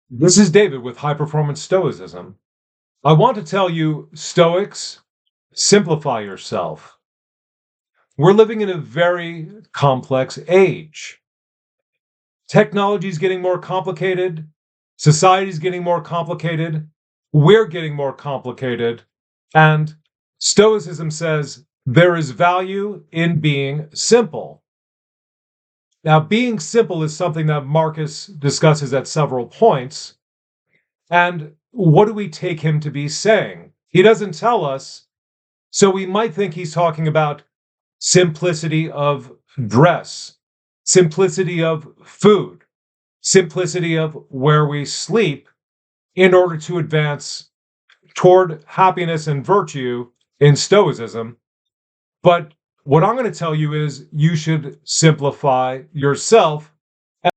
This is David with High Performance Stoicism. I want to tell you, Stoics, simplify yourself. We're living in a very complex age. Technology is getting more complicated. Society is getting more complicated. We're getting more complicated. And Stoicism says there is value in being simple. Now, being simple is something that Marcus discusses at several points. And what do we take him to be saying? He doesn't tell us, so we might think he's talking about simplicity of dress, simplicity of food, simplicity of where we sleep in order to advance toward happiness and virtue in Stoicism. But what I'm going to tell you is you should simplify yourself.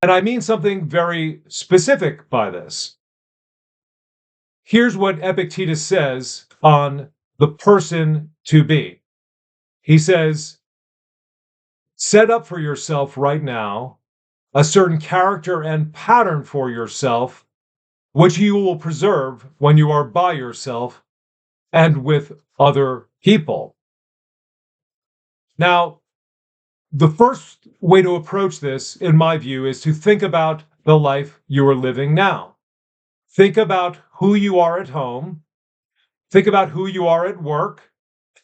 And I mean something very specific by this. Here's what Epictetus says on the person to be. He says, set up for yourself right now a certain character and pattern for yourself, which you will preserve when you are by yourself and with other people. Now, the first way to approach this, in my view, is to think about the life you are living now. Think about who you are at home, think about who you are at work,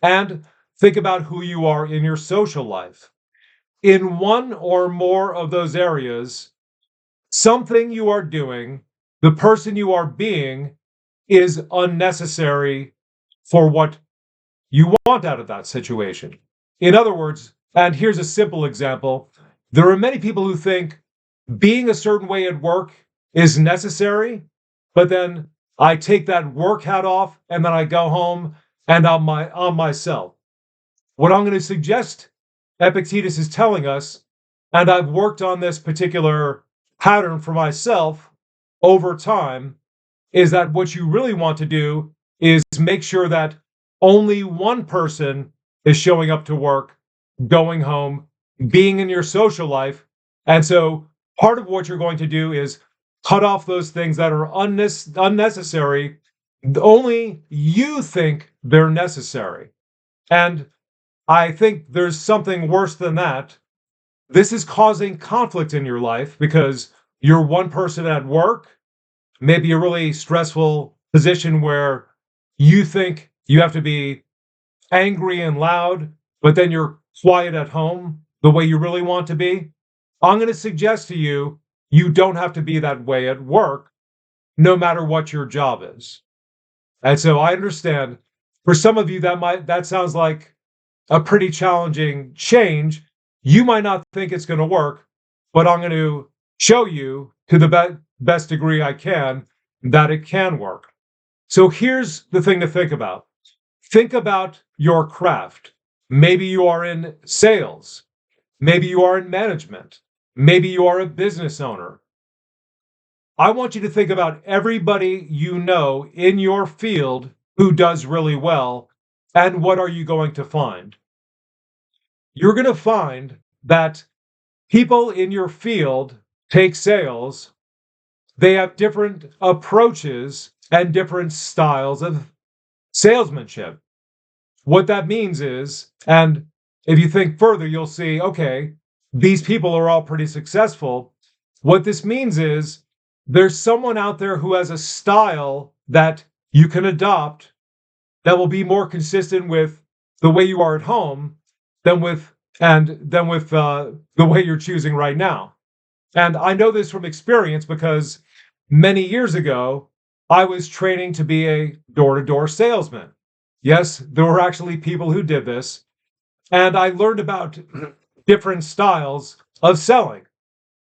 and think about who you are in your social life. In one or more of those areas, something you are doing, the person you are being, is unnecessary for what you want out of that situation. In other words, and here's a simple example, there are many people who think being a certain way at work is necessary, but then I take that work hat off and then I go home and I'm myself. What I'm going to suggest Epictetus is telling us, and I've worked on this particular pattern for myself over time, is that what you really want to do is make sure that only one person is showing up to work, going home, being in your social life. And so part of what you're going to do is cut off those things that are unnecessary. Only you think they're necessary. And I think there's something worse than that. This is causing conflict in your life because you're one person at work, maybe a really stressful position where you think you have to be angry and loud, but then you're quiet at home the way you really want to be. I'm going to suggest to you, you don't have to be that way at work, no matter what your job is. And so I understand for some of you that sounds like a pretty challenging change. You might not think it's going to work, but I'm going to show you to the best degree I can that it can work. So here's the thing to think about. Think about your craft. Maybe you are in sales. Maybe you are in management. Maybe you are a business owner. I want you to think about everybody you know in your field who does really well, and what are you going to find? You're going to find that people in your field take sales, they have different approaches and different styles of salesmanship. What that means is, and if you think further, you'll see, okay, these people are all pretty successful. What this means is there's someone out there who has a style that you can adopt that will be more consistent with the way you are at home than with the way you're choosing right now. And I know this from experience because many years ago, I was training to be a door-to-door salesman. Yes, there were actually people who did this. And I learned about different styles of selling.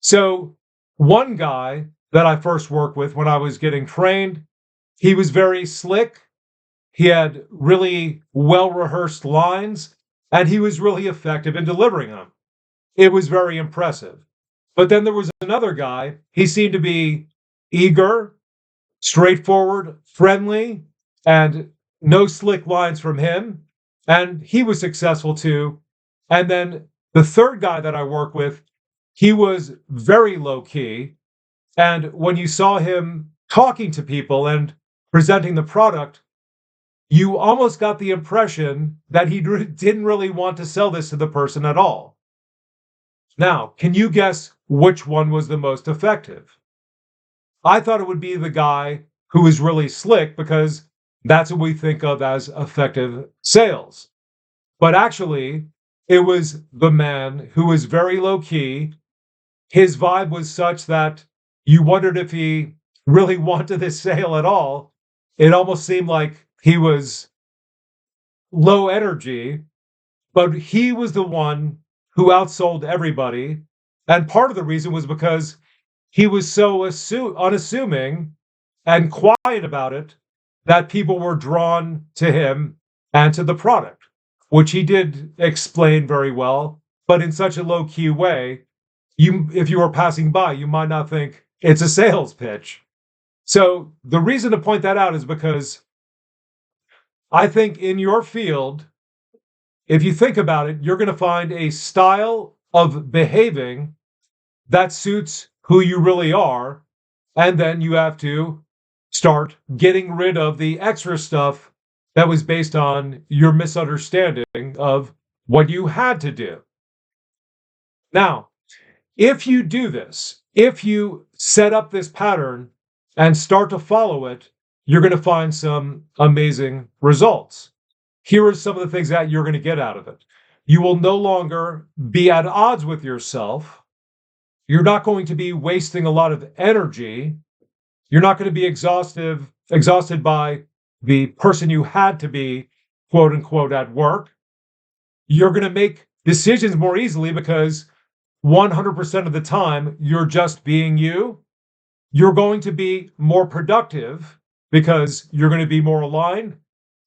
So one guy that I first worked with when I was getting trained, he was very slick. He had really well-rehearsed lines, and he was really effective in delivering them. It was very impressive. But then there was another guy. He seemed to be eager, straightforward, friendly, and no slick lines from him. And he was successful too. And then the third guy that I work with, he was very low key. And when you saw him talking to people and presenting the product, you almost got the impression that he didn't really want to sell this to the person at all. Now, can you guess which one was the most effective? I thought it would be the guy who was really slick because that's what we think of as effective sales. But actually, it was the man who was very low key. His vibe was such that you wondered if he really wanted this sale at all. It almost seemed like he was low energy, but he was the one who outsold everybody. And part of the reason was because he was so unassuming and quiet about it that people were drawn to him and to the product, which he did explain very well, but in such a low key way. If you were passing by, you might not think it's a sales pitch. So the reason to point that out is because I think in your field, if you think about it, you're going to find a style of behaving that suits who you really are. And then you have to start getting rid of the extra stuff that was based on your misunderstanding of what you had to do. Now, if you do this, if you set up this pattern and start to follow it, you're going to find some amazing results. Here are some of the things that you're going to get out of it. You will no longer be at odds with yourself. You're not going to be wasting a lot of energy. You're not going to be exhausted by the person you had to be, quote unquote, at work. You're going to make decisions more easily because 100% of the time you're just being you. You're going to be more productive because you're going to be more aligned.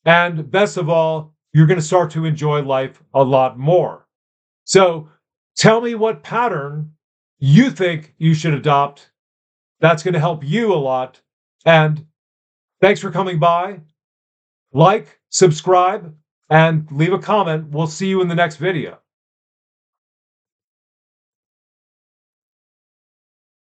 And best of all, you're going to start to enjoy life a lot more. So tell me what pattern you think you should adopt. That's going to help you a lot. And thanks for coming by. Like, subscribe, and leave a comment. We'll see you in the next video.